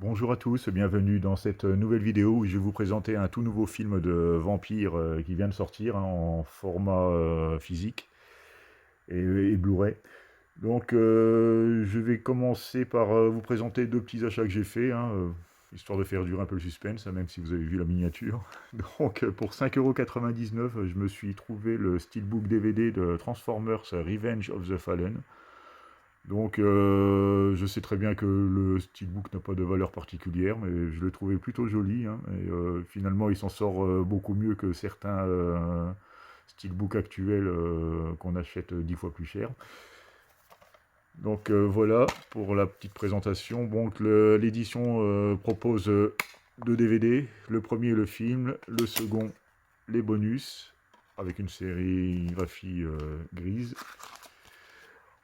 Bonjour à tous, bienvenue dans cette nouvelle vidéo où je vais vous présenter un tout nouveau film de vampire qui vient de sortir en format physique et Blu-ray. Donc je vais commencer par vous présenter deux petits achats que j'ai faits, histoire de faire durer un peu le suspense, même si vous avez vu la miniature. Donc pour 5,99 €, je me suis trouvé le Steelbook DVD de Transformers Revenge of the Fallen. Donc, je sais très bien que le steelbook n'a pas de valeur particulière, mais je l'ai trouvé plutôt joli, et finalement, il s'en sort beaucoup mieux que certains steelbooks actuels qu'on achète 10 fois plus cher. Donc voilà pour la petite présentation. Donc l'édition propose deux DVD. Le premier, le film. Le second, les bonus, avec une sérigraphie grise.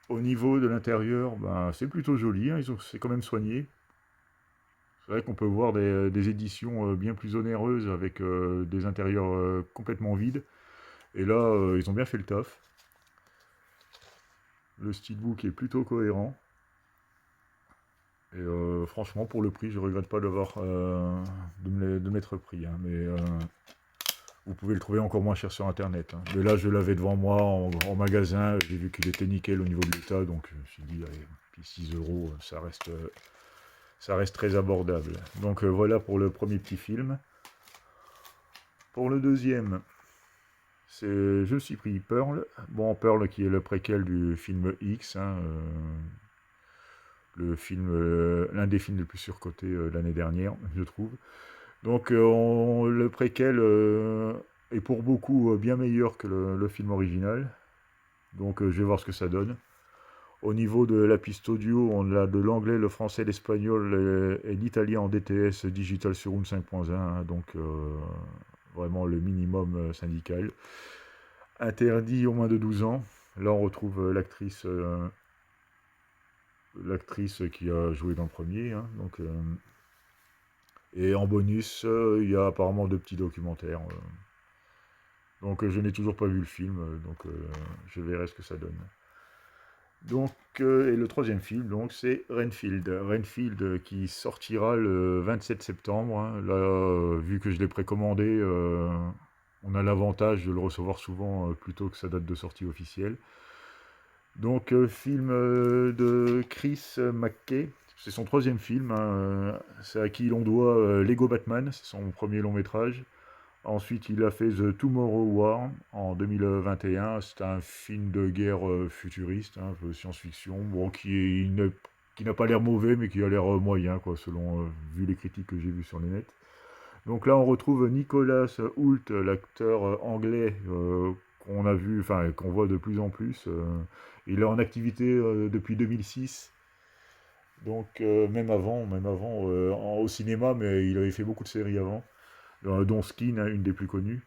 Au niveau de l'intérieur, ben, c'est plutôt joli, c'est quand même soigné. C'est vrai qu'on peut voir des éditions bien plus onéreuses avec des intérieurs complètement vides. Et là, ils ont bien fait le taf. Le steelbook est plutôt cohérent. Et franchement, pour le prix, je regrette pas de m'être pris, mais vous pouvez le trouver encore moins cher sur internet. Mais là, je l'avais devant moi en magasin. J'ai vu qu'il était nickel au niveau de l'état, donc je me suis dit, allez, puis 6 euros, ça reste très abordable. Donc voilà pour le premier petit film. Pour le deuxième, je me suis pris Pearl. Bon, Pearl qui est le préquel du film X, l'un des films les plus surcotés l'année dernière, je trouve. Donc le préquel est pour beaucoup bien meilleur que le film original. Donc je vais voir ce que ça donne. Au niveau de la piste audio, on a de l'anglais, le français, l'espagnol et l'italien en DTS Digital Surround 5.1, donc vraiment le minimum syndical. Interdit au moins de 12 ans. Là, on retrouve l'actrice qui a joué dans le premier. Et en bonus, il y a apparemment deux petits documentaires. Donc, je n'ai toujours pas vu le film, je verrai ce que ça donne. Donc, et le troisième film, donc, c'est Renfield. Renfield qui sortira le 27 septembre. Là, vu que je l'ai précommandé, on a l'avantage de le recevoir souvent plutôt que sa date de sortie officielle. Donc, film de Chris McKay. C'est son troisième film. C'est à qui l'on doit Lego Batman. C'est son premier long métrage. Ensuite, il a fait The Tomorrow War en 2021. C'est un film de guerre futuriste, un peu science-fiction, bon, qui n'a pas l'air mauvais, mais qui a l'air moyen, quoi, selon vu les critiques que j'ai vues sur les nets. Donc là, on retrouve Nicolas Hoult, l'acteur anglais qu'on a vu, enfin qu'on voit de plus en plus. Il est en activité depuis 2006. Donc au cinéma, mais il avait fait beaucoup de séries avant, dont Skin, une des plus connues.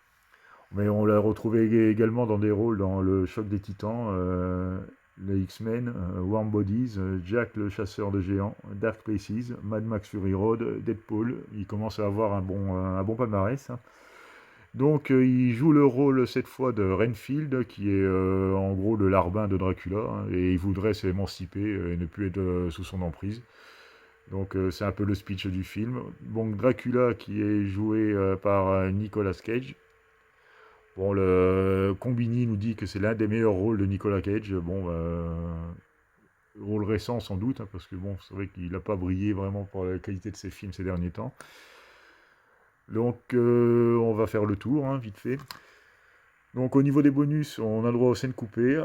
Mais on l'a retrouvé également dans des rôles dans le Choc des Titans, les X-Men, Warm Bodies, Jack le chasseur de géants, Dark Places, Mad Max Fury Road, Deadpool. Il commence à avoir un bon palmarès. Donc il joue le rôle cette fois de Renfield, qui est en gros le larbin de Dracula, et il voudrait s'émanciper et ne plus être sous son emprise. Donc c'est un peu le speech du film. Donc Dracula qui est joué par Nicolas Cage. Bon, le Combini nous dit que c'est l'un des meilleurs rôles de Nicolas Cage. Bon, rôle récent sans doute, parce que bon, c'est vrai qu'il n'a pas brillé vraiment pour la qualité de ses films ces derniers temps. Donc, on va faire le tour, vite fait. Donc, au niveau des bonus, on a le droit aux scènes coupées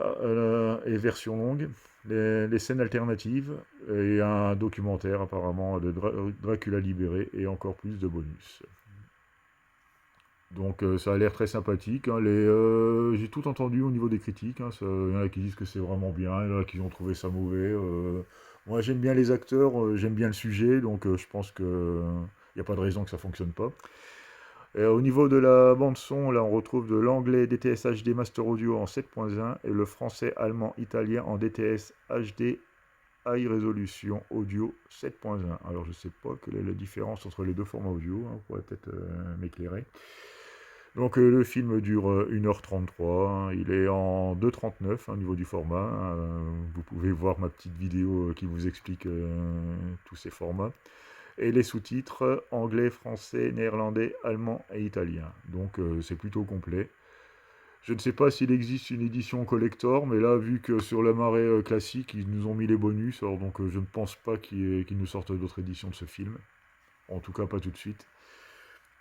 et version longue, les scènes alternatives et un documentaire apparemment de Dracula libéré et encore plus de bonus. Donc ça a l'air très sympathique. J'ai tout entendu au niveau des critiques. Il y en a qui disent que c'est vraiment bien, il y en a qui ont trouvé ça mauvais. Moi j'aime bien les acteurs, j'aime bien le sujet, donc je pense qu'il n'y a pas de raison que ça fonctionne pas. Et au niveau de la bande son, là on retrouve de l'anglais DTS HD Master Audio en 7.1 et le français allemand italien en DTS HD High Resolution Audio 7.1. Alors je sais pas quelle est la différence entre les deux formats audio, vous pourrez peut-être m'éclairer. Donc le film dure 1h33, il est en 2.39 au niveau du format. Vous pouvez voir ma petite vidéo qui vous explique tous ces formats. et les sous-titres anglais, français, néerlandais, allemand et italien. Donc c'est plutôt complet. Je ne sais pas s'il existe une édition collector, mais là, vu que sur le marais classique, ils nous ont mis les bonus, alors donc je ne pense pas qu'ils nous sortent d'autres éditions de ce film. En tout cas, pas tout de suite.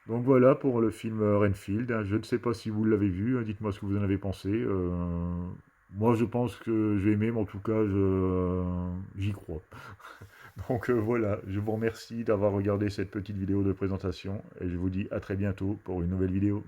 Donc voilà pour le film Renfield, hein. Je ne sais pas si vous l'avez vu, hein. Dites-moi ce que vous en avez pensé. Moi, je pense que j'ai aimé, mais en tout cas, j'y crois. Donc voilà, je vous remercie d'avoir regardé cette petite vidéo de présentation et je vous dis à très bientôt pour une nouvelle vidéo.